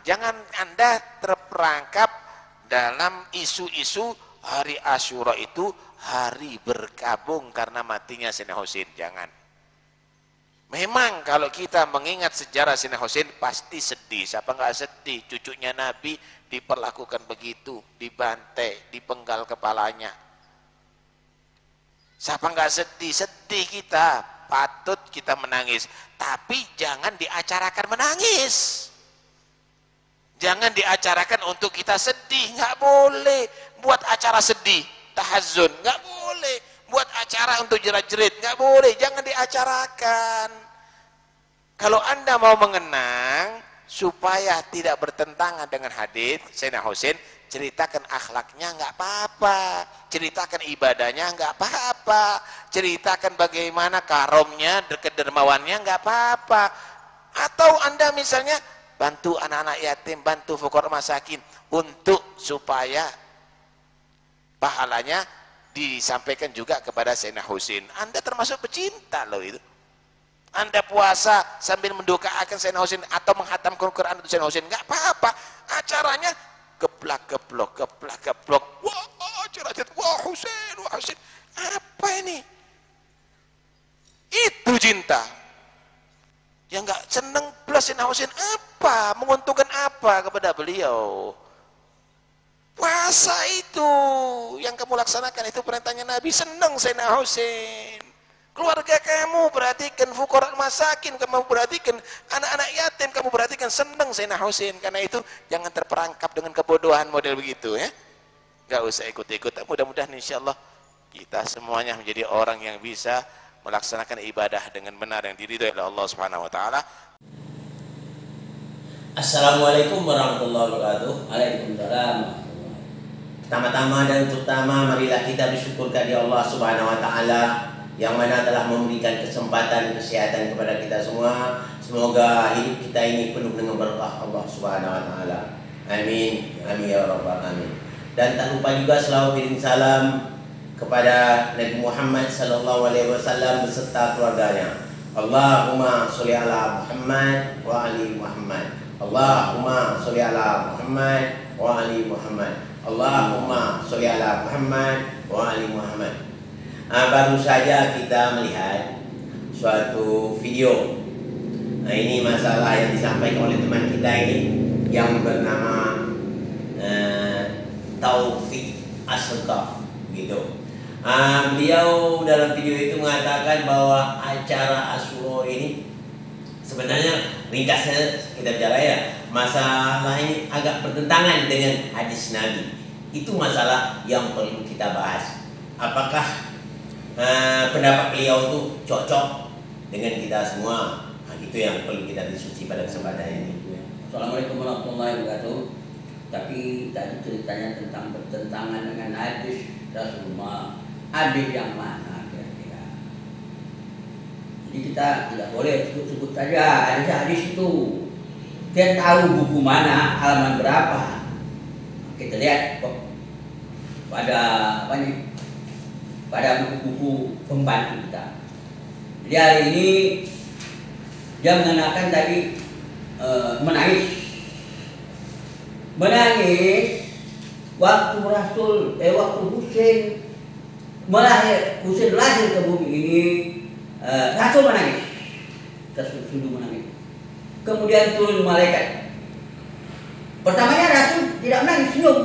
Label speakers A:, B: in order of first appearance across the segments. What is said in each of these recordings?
A: Jangan Anda terperangkap dalam isu-isu hari Asyura itu hari berkabung karena matinya Sayyidina Husain. Jangan. Memang kalau kita mengingat sejarah Sayyidina Husain pasti sedih. Siapa nggak sedih? Cucunya Nabi diperlakukan begitu, dibantai, dipenggal kepalanya. Siapa nggak sedih? Sedih kita, patut kita menangis. Tapi jangan diacarakan menangis. Jangan diacarakan untuk kita sedih, nggak boleh. Buat acara sedih, tahazun, nggak boleh. Buat acara untuk jerat-jerit, nggak boleh. Jangan diacarakan. Kalau Anda mau mengenang supaya tidak bertentangan dengan hadis Sayyidina Husain, ceritakan akhlaknya nggak apa-apa, ceritakan ibadahnya nggak apa-apa, ceritakan bagaimana karomnya, kedermawannya nggak apa-apa. Atau Anda misalnya bantu anak-anak yatim, bantu fuqara masakin untuk supaya pahalanya disampaikan juga kepada Sayyidina Husain. Anda termasuk pecinta loh itu. Anda puasa sambil mendoakan Sayyidina Husain atau menghatamkan Quran untuk Sayyidina Husain, nggak apa-apa. Acaranya geplak-geplok, geplak-geplok. Wah, acara wah Husain, wah Husain. Apa ini? Itu cinta. Yang nggak seneng plus Sayyidina Husain apa? Menguntungkan apa kepada beliau? Puasa itu yang kamu laksanakan itu perintahnya Nabi. Senang Sayyidina Husain. Keluarga kamu perhatikan, fuqara masakin kamu perhatikan, anak-anak yatim kamu perhatikan, senang Sayyidina Husain. Karena itu jangan terperangkap dengan kebodohan model begitu ya. Gak usah ikut-ikut. Mudah-mudahan insyaallah kita semuanya menjadi orang yang bisa melaksanakan ibadah dengan benar yang diridhoi oleh Allah Subhanahu wa taala.
B: Assalamualaikum warahmatullahi wabarakatuh. Waalaikumsalam. Pertama-tama dan terutama marilah kita bersyukur kepada Allah Subhanahu wa taala yang mana telah memberikan kesempatan kesehatan kepada kita semua. Semoga hidup kita ini penuh dengan berkah Allah Subhanahu wa taala. Amin. Amin ya rabbal alamin. Dan tak lupa juga selalu kirim salam kepada Nabi Muhammad sallallahu alaihi wasallam beserta keluarganya. Allahumma sholli ala Muhammad wa ali Muhammad. Allahumma sholli ala Muhammad wa ali Muhammad. Allahumma sholli ala Muhammad wa ali Muhammad. Baru saja kita melihat suatu video. Nah, ini masalah yang disampaikan oleh teman kita ini yang bernama Taufik Asghar gitu. Beliau dalam video itu mengatakan bahwa acara Asyura ini sebenarnya ringkasnya kita bicara ya, masalah ini agak bertentangan dengan hadis Nabi. Itu masalah yang perlu kita bahas. Apakah pendapat beliau itu cocok dengan kita semua? Nah, itu yang perlu kita diskusi pada kesempatan ini.
C: Assalamualaikum warahmatullahi wabarakatuh. Tapi tadi ceritanya tentang bertentangan dengan hadis Rasulullah. Hadis yang mana kira-kira? Jadi kita tidak boleh sebut-sebut saja hadis itu. Kita tahu buku mana, halaman berapa. Kita lihat pada apa nih? Pada buku-buku pembantu kita. Jadi hari ini dia mengenakan tadi menangis waktu waktu Husain lahir ke bumi ini, Rasul menangis, Rasul menangis. Kemudian turun malaikat. Pertamanya Rasul tidak menangis, senyum.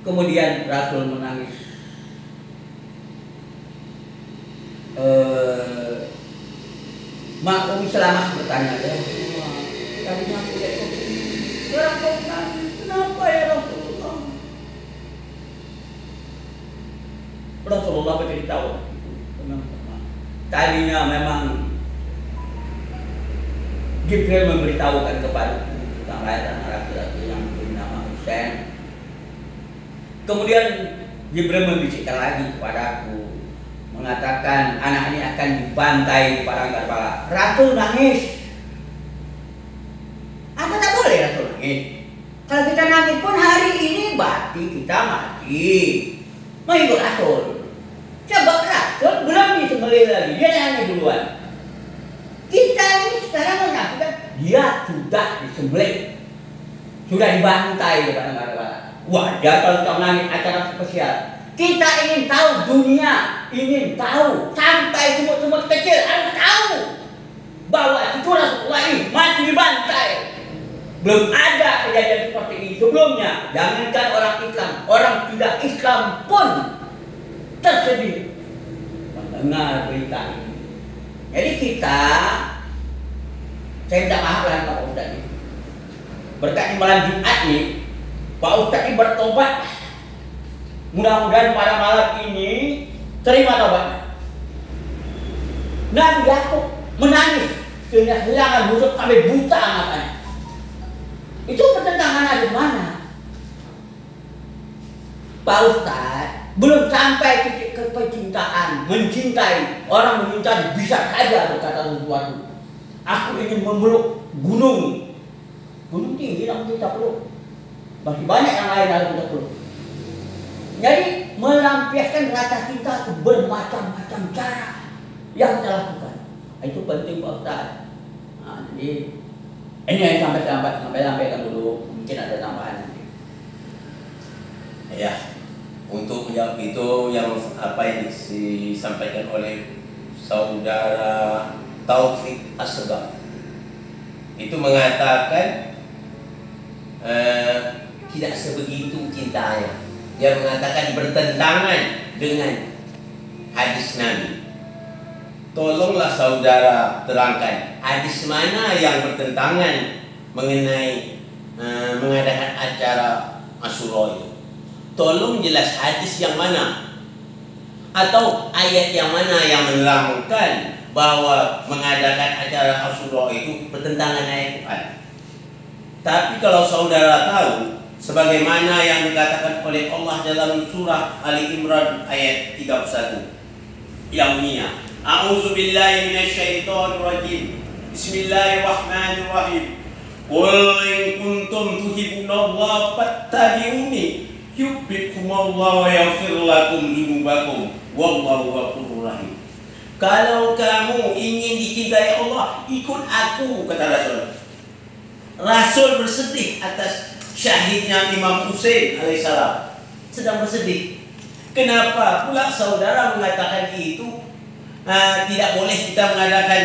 C: Kemudian Rasul menangis. Mak Umi Salamah bertanya, tadinya aku lihat kau nangis, kenapa ya Rasulullah? Rasulullah beritahu, tadinya memang Jibril memberitahukan kepada tentang lahir anak laki-laki yang bernama Husain. Kemudian Jibril membisikkan lagi kepadaku, mengatakan anak ini akan dibantai di padang Karbala. Rasul nangis. Apa tak boleh Rasul nangis? Kalau kita nangis pun hari ini berarti kita mati. Mengikut Rasul. Sebab Rasul belum disembelih lagi, dia nangis duluan. Kita ini sekarang menyaksikan dia sudah disembelih. sudah dibantai depan negara-negara. Wajar kalau kau nangis acara spesial. Kita ingin tahu, dunia ingin tahu, sampai semut-semut kecil harus tahu bahwa itu Rasulullah ini mati dibantai. Belum ada kejadian seperti ini sebelumnya. Jangankan orang Islam, orang tidak Islam pun tersedih mendengar berita ini. Jadi kita, saya minta maaf lah Pak Ustadz ini. Berkat di malam Jumat ini, Pak Ustadz ini bertobat. Mudah-mudahan pada malam ini terima tobatnya. Nabi Yakub menangis sehingga hilangan busuk sampai buta matanya. Itu pertentangan ada mana? Pak Ustadz, belum sampai titik kepercintaan, mencintai. Orang mencintai bisa saja berkata sesuatu. Aku ingin memeluk gunung. Gunung tinggi yang kita peluk. Masih banyak yang lain harus kita peluk. Jadi melampiaskan rasa cinta ke bermacam-macam cara yang kita lakukan. Itu penting Pak Ustadz. Nah, jadi ini yang sampaikan dulu. Mungkin ada tambahan nanti.
B: Ya, untuk menjawab itu yang apa yang disampaikan oleh saudara Taufik Asgaf itu mengatakan tidak sebegitu cintanya. Dia mengatakan bertentangan dengan hadis Nabi. Tolonglah saudara terangkan hadis mana yang bertentangan mengenai mengadakan acara Asyura itu. Tolong jelas hadis yang mana atau ayat yang mana yang menerangkan bahwa mengadakan acara Asyura itu bertentangan ayat Quran. Tapi kalau saudara tahu sebagaimana yang dikatakan oleh Allah dalam surah Ali Imran ayat 31 yang bunyinya A'udzubillahi minasyaitonirrajim. Bismillahirrahmanirrahim. Qul in kuntum tuhibbunallaha fattabi'uni yuhibbukumullahu wa yaghfir lakum dzunubakum wallahu ghafurur rahim. Kalau kamu ingin dicintai Allah, ikut aku, kata Rasul. Rasul bersedih atas syahidnya Imam Hussein alaihissalam, sedang bersedih. Kenapa pula saudara mengatakan itu tidak boleh kita mengadakan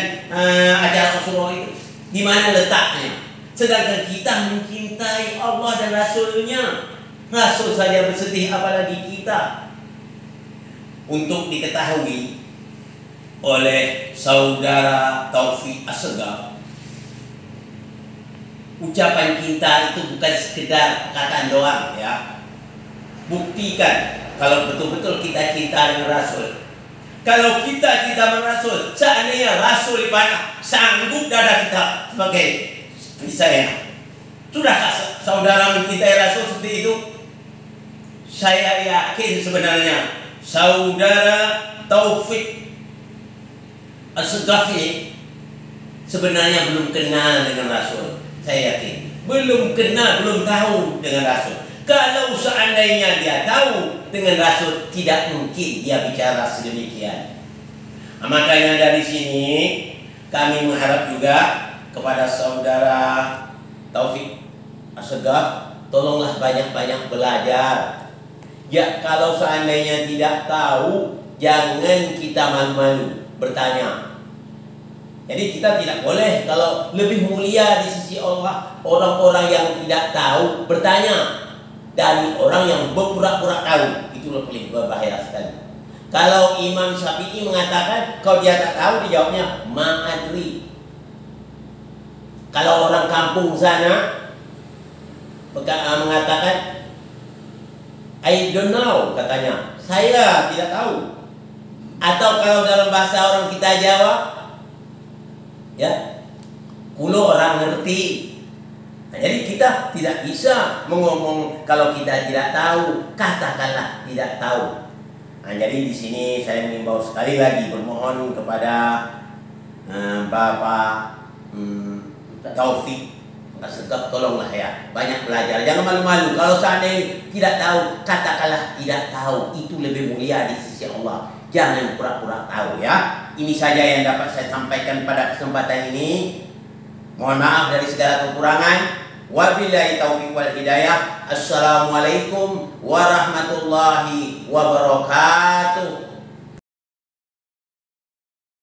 B: acara Asyura itu? Di mana letaknya? Sedangkan kita mencintai Allah dan Rasulnya. Rasul saja bersedih, apalagi kita. Untuk diketahui oleh saudara Taufik Asgaf, ucapan cinta itu bukan sekedar perkataan doang, ya. Buktikan kalau betul-betul kita cinta dengan Rasul. Kalau kita cinta dengan Rasul, seandainya Rasul ibadah sanggup dada kita sebagai saya. Sudahkah saudara mencintai Rasul seperti itu? Saya yakin sebenarnya saudara Taufik Asgaf ini sebenarnya belum kenal dengan Rasul. Saya yakin belum kenal, belum tahu dengan Rasul. Kalau seandainya dia tahu dengan Rasul, tidak mungkin dia bicara sedemikian. Makanya dari sini kami mengharap juga kepada saudara Taufik Asgaf, tolonglah banyak-banyak belajar. Ya, kalau seandainya tidak tahu, jangan kita malu-malu bertanya. Jadi kita tidak boleh, kalau lebih mulia di sisi Allah orang-orang yang tidak tahu bertanya dari orang yang berpura-pura tahu. Itu lebih berbahaya sekali. Kalau Imam Syafi'i mengatakan kalau dia tak tahu, dijawabnya ma'adri. Kalau orang kampung sana mengatakan I don't know, katanya, saya tidak tahu. Atau kalau dalam bahasa orang kita Jawa, ya, kulo orang ngerti. Nah, jadi kita tidak bisa mengomong kalau kita tidak tahu, katakanlah tidak tahu. Nah, jadi di sini saya mengimbau sekali lagi, bermohon kepada Bapak Taufik Asgaf, tolonglah ya, banyak belajar, jangan malu-malu. Kalau seandainya tidak tahu, katakanlah tidak tahu, itu lebih mulia di sisi Allah. Jangan pura-pura tahu, ya. Ini saja yang dapat saya sampaikan pada kesempatan ini. Mohon maaf dari segala kekurangan. Wabillahi taufiq wal hidayah. Assalamualaikum warahmatullahi wabarakatuh.